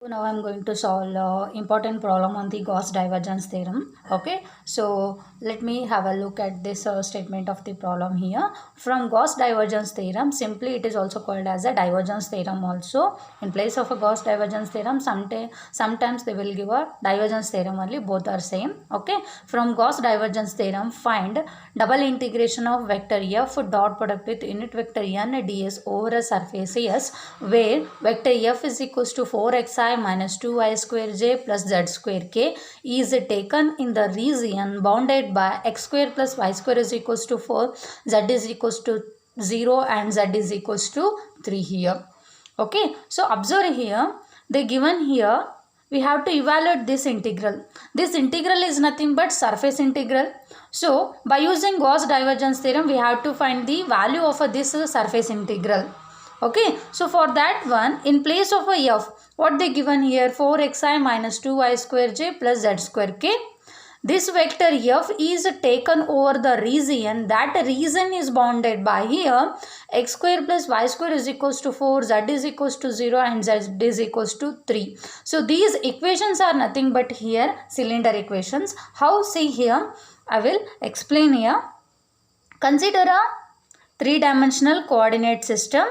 Now I'm going to solve important problem on the Gauss divergence theorem. Okay, so let me have a look at this statement of the problem here. From Gauss divergence theorem, simply it is also called as a divergence theorem also. In place of a Gauss divergence theorem, sometimes they will give a divergence theorem only, both are same. Okay, from Gauss divergence theorem, find double integration of vector f dot product with unit vector n ds over a surface S, where vector f is equals to 4xi minus 2y square j plus z square k is taken in the region bounded by x square plus y square is equals to 4, z is equals to 0 and z is equals to 3 here. Okay, so observe here, they given here we have to evaluate this integral. This integral is nothing but surface integral. So by using Gauss divergence theorem, we have to find the value of this surface integral. Okay, so for that one, in place of a f, what they given here, 4xi minus 2y square j plus z square k. This vector f is taken over the region. That region is bounded by here x square plus y square is equals to 4, z is equals to 0 and z is equals to 3. So these equations are nothing but here cylinder equations. How? See here, I will explain here. Consider a three-dimensional coordinate system.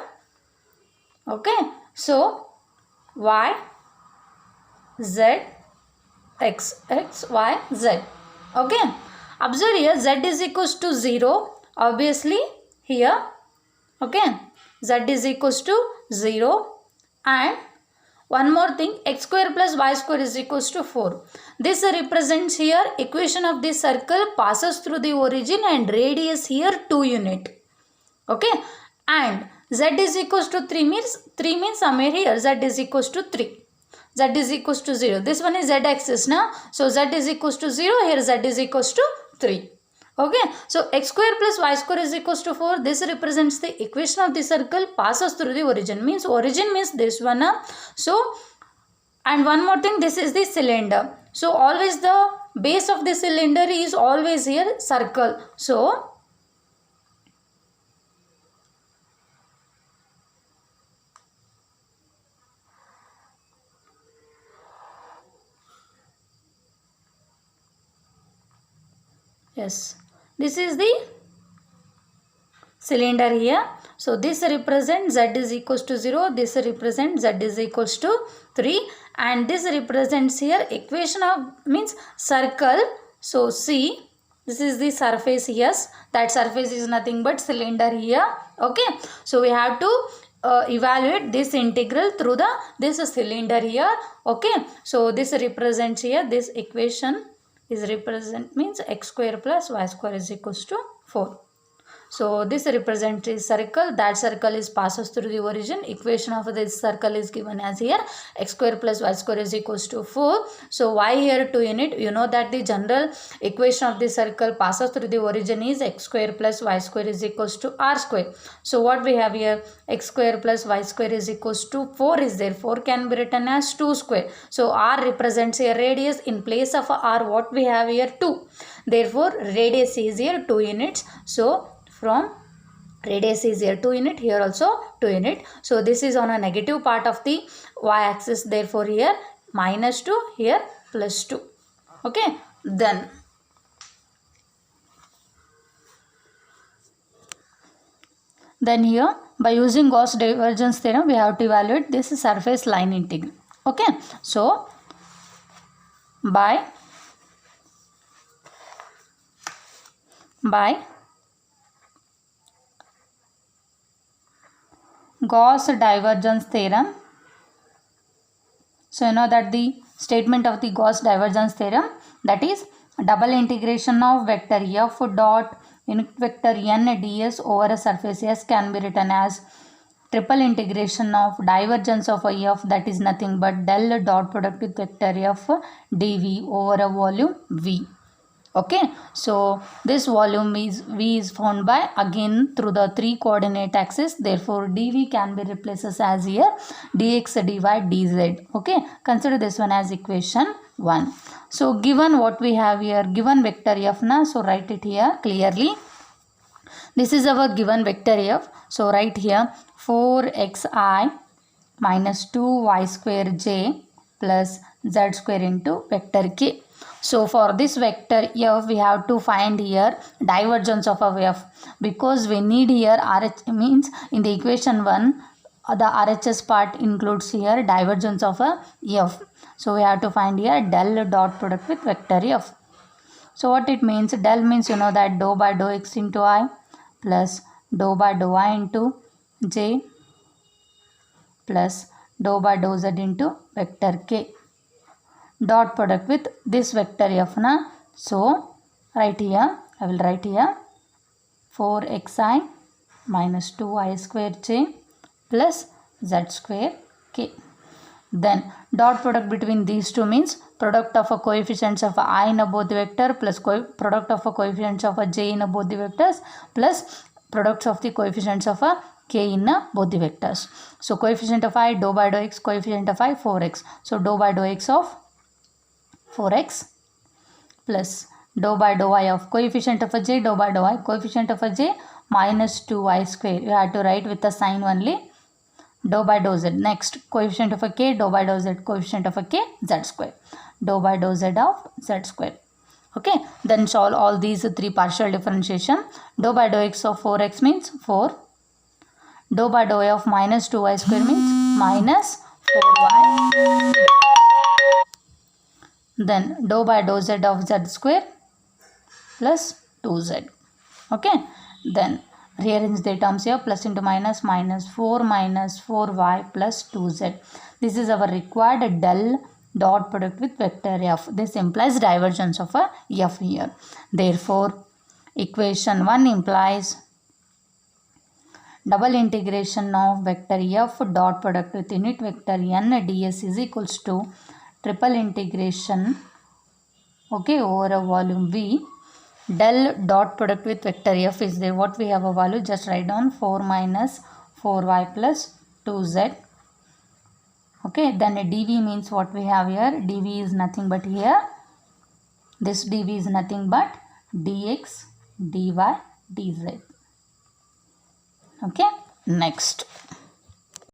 Okay, so y, z, x, y, z. Okay, observe here z is equals to 0, obviously here. Okay, z is equals to 0 and one more thing, x square plus y square is equals to 4. This represents here equation of this circle passes through the origin and radius here 2 unit. Okay, and z is equals to 3 means somewhere here z is equals to 3. Z is equals to 0. This one is z axis now. So z is equals to 0. Here z is equals to 3. Okay. So x square plus y square is equals to 4. This represents the equation of the circle passes through the origin. Origin means this one. So, and one more thing, this is the cylinder. So always the base of the cylinder is always here circle. So yes, this is the cylinder here. So this represents z is equals to 0, this represents z is equals to 3 and this represents here equation of means circle. So see, this is the surface, yes, that surface is nothing but cylinder here. Okay, so we have to evaluate this integral through this cylinder here. Okay, so this represents here, this equation is represent means x square plus y square is equals to 4. So this represents a circle, that circle is passes through the origin. Equation of this circle is given as here x square plus y square is equals to 4. So y here 2 unit, you know that the general equation of the circle passes through the origin is x square plus y square is equals to r square. So what we have here, x square plus y square is equals to 4 is there, 4 can be written as 2 square. So r represents a radius, in place of r what we have here 2. Therefore radius is here 2 units. So from radius is here 2 unit, here also 2 unit. So this is on a negative part of the y axis, therefore here minus 2, here plus 2. Okay, then here by using Gauss divergence theorem we have to evaluate this surface line integral. Okay, so by Gauss divergence theorem. So you know that the statement of the Gauss divergence theorem, that is double integration of vector f dot unit vector n ds over a surface S can be written as triple integration of divergence of a f, that is nothing but del dot product with vector f dv over a volume v. Okay, so this volume is v is found by again through the 3 coordinate axis, therefore dv can be replaced as here dx dy dz. Okay, consider this one as equation 1. So given what we have here, given vector f na, so write it here clearly. This is our given vector f. So write here 4xi minus 2y square j plus z square into vector k. So for this vector f, we have to find here divergence of a f, because we need here RH, means in the equation 1 the RHS part includes here divergence of a f. So we have to find here del dot product with vector f. So what it means, del means you know that dou by dou x into I plus dou by dou I into j plus dou by dou z into vector k. Dot product with this vector f na. So right here, I will write here 4xi minus 2i square j plus z square k. Then dot product between these two means product of a coefficients of I in both the vector plus product of a coefficients of a j in both the vectors plus products of the coefficients of a k in both the vectors. So coefficient of I dou by dou x, coefficient of I 4x. So dou by dou x of 4x plus dou by dou I of coefficient of a j, dou by dou I, coefficient of a j minus 2i square. You have to write with the sign only. Dou by dou z. Next, coefficient of a k, dou by dou z, coefficient of a k, z square. Dou by dou z of z square. Okay, then solve all these three partial differentiation. Dou by dou x of 4x means 4. Dou by dou y of minus 2y square means minus 4y. Then dou by dou z of z square plus 2z. Okay, then rearrange the terms here, plus into minus, minus 4 minus 4y plus 2z. This is our required del dot product with vector f. This implies divergence of a f here. Therefore, equation 1 implies double integration of vector f dot product with unit vector n ds is equals to triple integration, okay, over a volume V. Del dot product with vector f is there. What we have a value, just write down 4 minus 4y plus 2z. Okay, then a dv means what we have here, dv is nothing but here, this dv is nothing but dx, dy, dz. Okay, next.